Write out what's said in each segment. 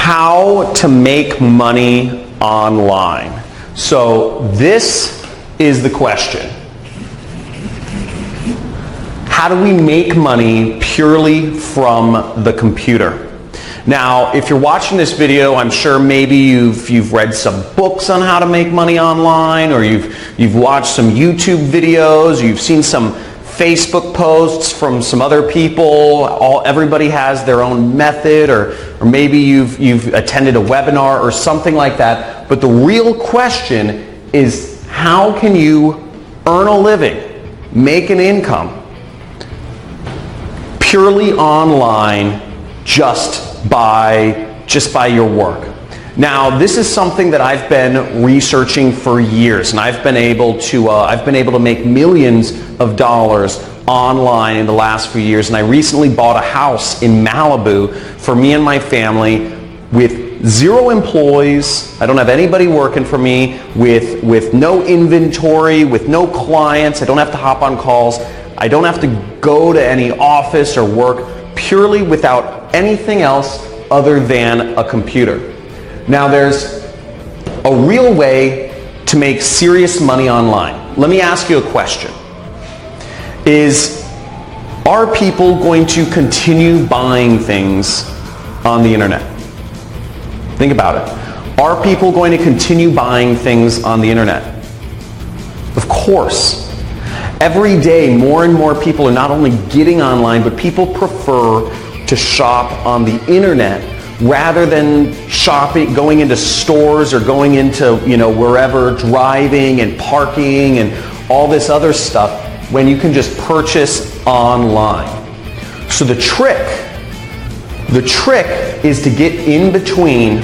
how to make money online. So this is the question. How do we make money purely from the computer? Now, if you're watching this video, I'm sure maybe you've read some books on how to make money online, or you've watched some YouTube videos, or you've seen some Facebook posts from some other people. Everybody has their own method, or maybe you've attended a webinar or something like that. But the real question is, how can you earn a living, make an income purely online just by your work? Now, this is something that I've been researching for years, and I've been able to make millions of dollars online in the last few years. And I recently bought a house in Malibu for me and my family with 0 employees. I don't have anybody working for me, with no inventory, with no clients. I don't have to hop on calls. I don't have to go to any office or work, purely without anything else other than a computer. Now, there's a real way to make serious money online. Let me ask you a question. Are people going to continue buying things on the internet? Think about it. Are people going to continue buying things on the internet? Of course. Every day, more and more people are not only getting online, but people prefer to shop on the internet rather than going into stores or going into, wherever, driving and parking and all this other stuff, when you can just purchase online. So the trick is to get in between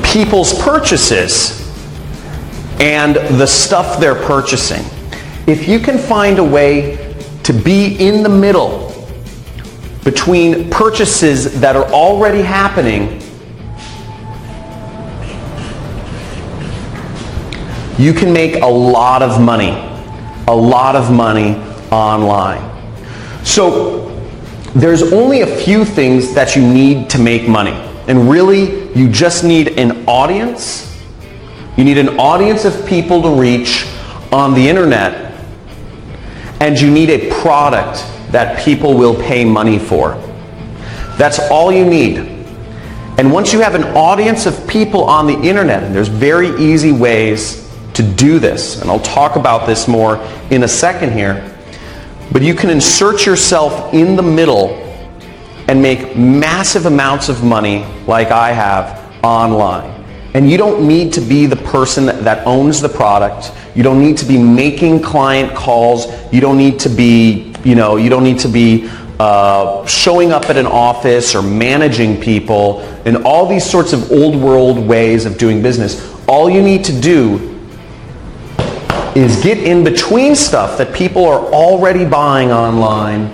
people's purchases and the stuff they're purchasing. If you can find a way to be in the middle between purchases that are already happening, you can make a lot of money online. So there's only a few things that you need to make money. And really, you just need an audience. You need an audience of people to reach on the internet. And you need a product that people will pay money for. That's all you need. And once you have an audience of people on the internet, and there's very easy ways to do this, and I'll talk about this more in a second here, but you can insert yourself in the middle and make massive amounts of money like I have online. And you don't need to be the person that owns the product. You don't need to be making client calls. You don't need to be, showing up at an office or managing people and all these sorts of old world ways of doing business. All you need to do is get in between stuff that people are already buying online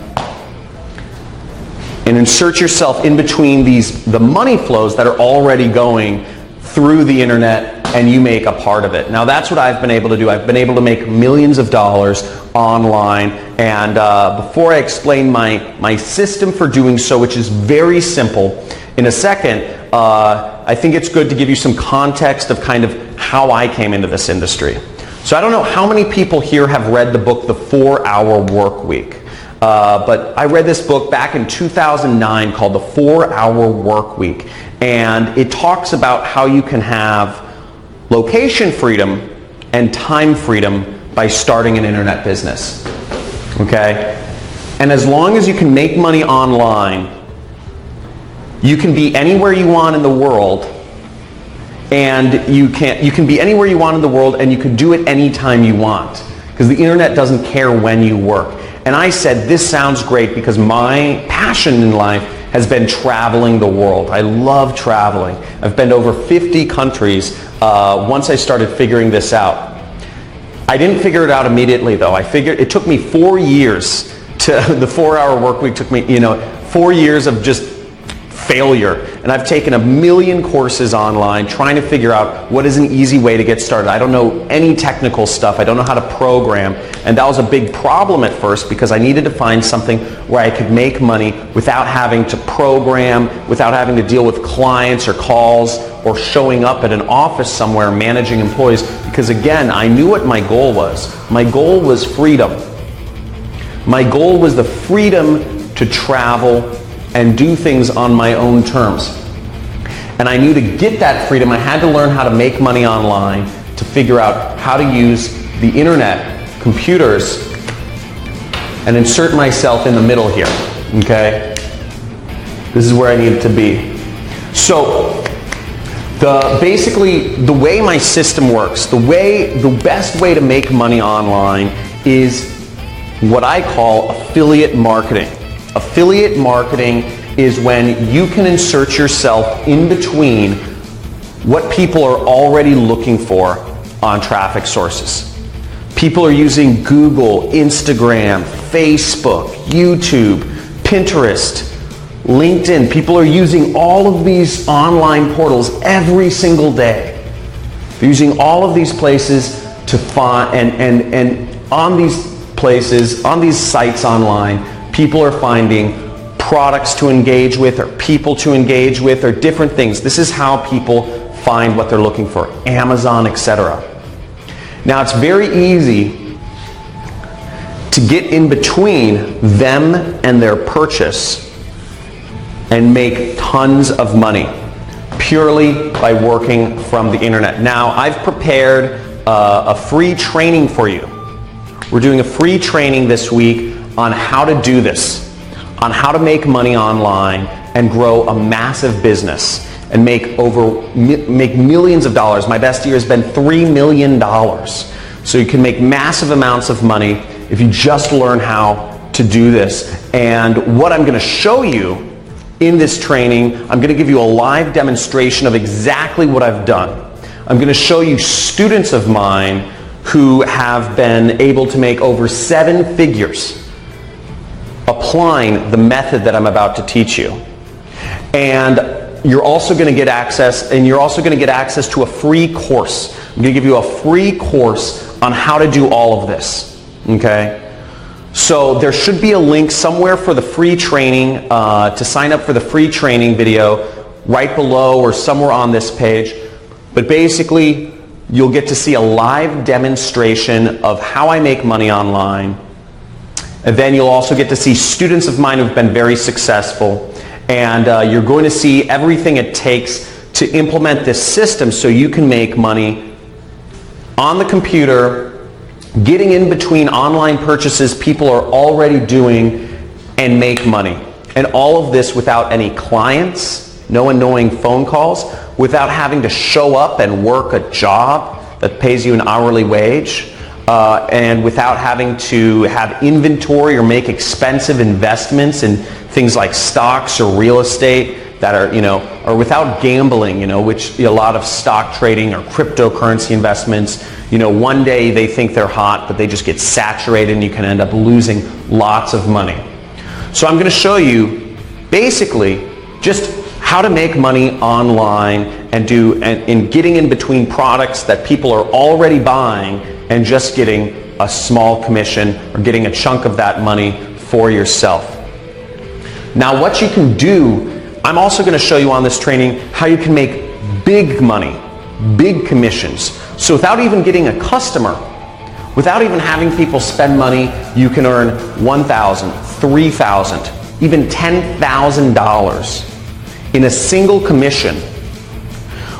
and insert yourself in between the money flows that are already going through the internet, and you make a part of it. Now, that's what I've been able to do. I've been able to make millions of dollars online, and before I explain my system for doing so, which is very simple, in a second, I think it's good to give you some context of kind of how I came into this industry. So I don't know how many people here have read the book, The 4-Hour Work Week. But I read this book back in 2009 called The 4-Hour Work Week. And it talks about how you can have location freedom and time freedom by starting an internet business. Okay? And as long as you can make money online, you can be anywhere you want in the world. And you can be anywhere you want in the world, and you can do it anytime you want. Because the internet doesn't care when you work. And I said, this sounds great, because my passion in life has been traveling the world. I love traveling. I've been to over 50 countries once I started figuring this out. I didn't figure it out immediately, though. It took me 4 years the 4-Hour Work Week took me, 4 years of just failure. and I've taken a million courses online trying to figure out what is an easy way to get started. I don't know any technical stuff. I don't know how to program, and that was a big problem at first because I needed to find something where I could make money without having to program, without having to deal with clients or calls or showing up at an office somewhere managing employees, because again, I knew what my goal was. My goal was freedom. My goal was the freedom to travel and do things on my own terms. And I knew to get that freedom, I had to learn how to make money online, to figure out how to use the internet, computers, and insert myself in the middle here, okay? This is where I needed to be. So, basically, the way my system works, the best way to make money online is what I call affiliate marketing. Affiliate marketing is when you can insert yourself in between what people are already looking for on traffic sources. People are using Google, Instagram, Facebook, YouTube, Pinterest, LinkedIn. People are using all of these online portals every single day. They're using all of these places to find, and on these places, on these sites online, people are finding products to engage with or people to engage with or different things. This is how people find what they're looking for. Amazon, etc. Now it's very easy to get in between them and their purchase and make tons of money purely by working from the internet. Now I've prepared a free training for you. We're doing a free training this week on how to do this, on how to make money online and grow a massive business and make millions of dollars. My best year has been $3 million. So you can make massive amounts of money if you just learn how to do this. And what I'm going to show you in this training, I'm going to give you a live demonstration of exactly what I've done. I'm going to show you students of mine who have been able to make over 7 figures applying the method that I'm about to teach you. And you're also going to get access, to a free course. I'm going to give you a free course on how to do all of this. Okay? So there should be a link somewhere for the free training, to sign up for the free training video right below or somewhere on this page. But basically, you'll get to see a live demonstration of how I make money online. And then you'll also get to see students of mine who've been very successful. And you're going to see everything it takes to implement this system so you can make money on the computer, getting in between online purchases people are already doing, and make money. And all of this without any clients, no annoying phone calls, without having to show up and work a job that pays you an hourly wage, and without having to have inventory or make expensive investments in things like stocks or real estate that are, or without gambling, which a lot of stock trading or cryptocurrency investments, one day they think they're hot, but they just get saturated and you can end up losing lots of money. So I'm going to show you basically just how to make money online and in getting in between products that people are already buying and just getting a small commission or getting a chunk of that money for yourself. Now what you can do, I'm also going to show you on this training how you can make big money, big commissions. So without even getting a customer, without even having people spend money, you can earn $1,000, $3,000, even $10,000 in a single commission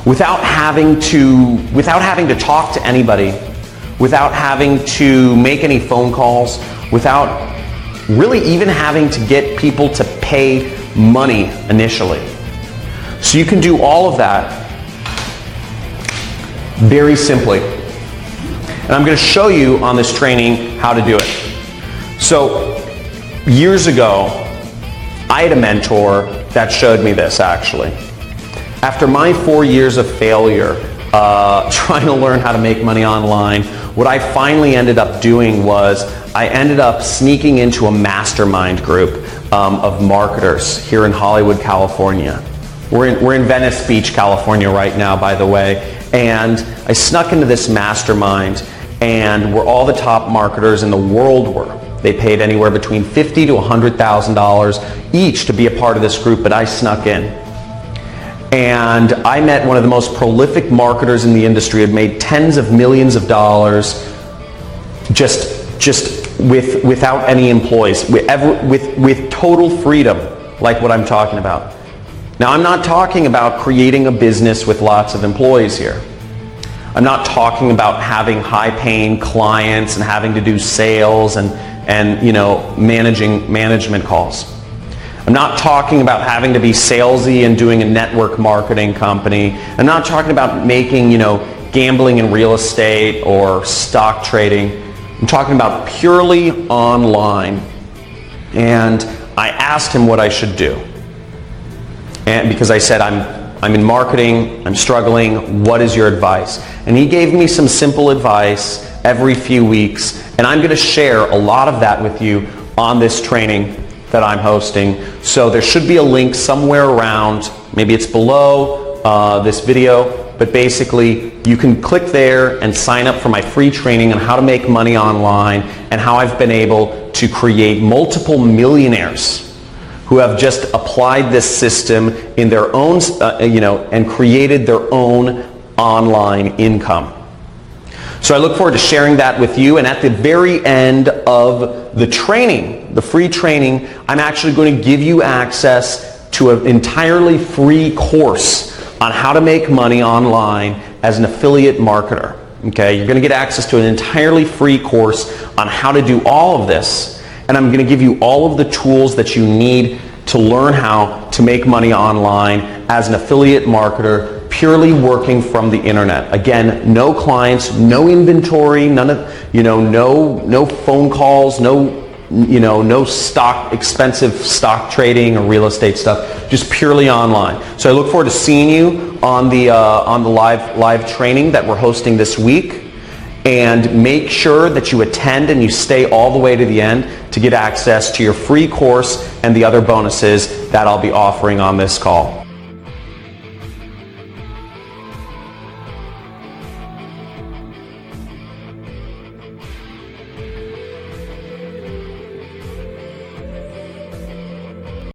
without having to talk to anybody, without having to make any phone calls, without really even having to get people to pay money initially. So you can do all of that very simply. And I'm going to show you on this training how to do it. So years ago, I had a mentor that showed me this actually. After my 4 years of failure trying to learn how to make money online, what I finally ended up doing was I ended up sneaking into a mastermind group of marketers here in Hollywood, California. We're in Venice Beach, California right now, by the way. And I snuck into this mastermind, and where all the top marketers in the world were. They paid anywhere between $50,000 to $100,000 each to be a part of this group, but I snuck in. And I met one of the most prolific marketers in the industry, had made tens of millions of dollars just without any employees, with total freedom, like what I'm talking about. Now, I'm not talking about creating a business with lots of employees here. I'm not talking about having high-paying clients and having to do sales and management calls. I'm not talking about having to be salesy and doing a network marketing company. I'm not talking about making, gambling in real estate or stock trading. I'm talking about purely online. And I asked him what I should do. And because I said, I'm in marketing, I'm struggling, what is your advice? And he gave me some simple advice every few weeks, and I'm going to share a lot of that with you on this training that I'm hosting. So there should be a link somewhere around, maybe it's below this video, but basically you can click there and sign up for my free training on how to make money online and how I've been able to create multiple millionaires who have just applied this system in their own, and created their own online income. So I look forward to sharing that with you, and at the very end of the training, the free training, I'm actually going to give you access to an entirely free course on how to make money online as an affiliate marketer. Okay, you're going to get access to an entirely free course on how to do all of this, and I'm going to give you all of the tools that you need to learn how to make money online as an affiliate marketer, purely working from the internet. Again, no clients, no inventory, none of, no phone calls, no expensive stock trading or real estate stuff, just purely online. So I look forward to seeing you on the live training that we're hosting this week. And make sure that you attend and you stay all the way to the end to get access to your free course and the other bonuses that I'll be offering on this call.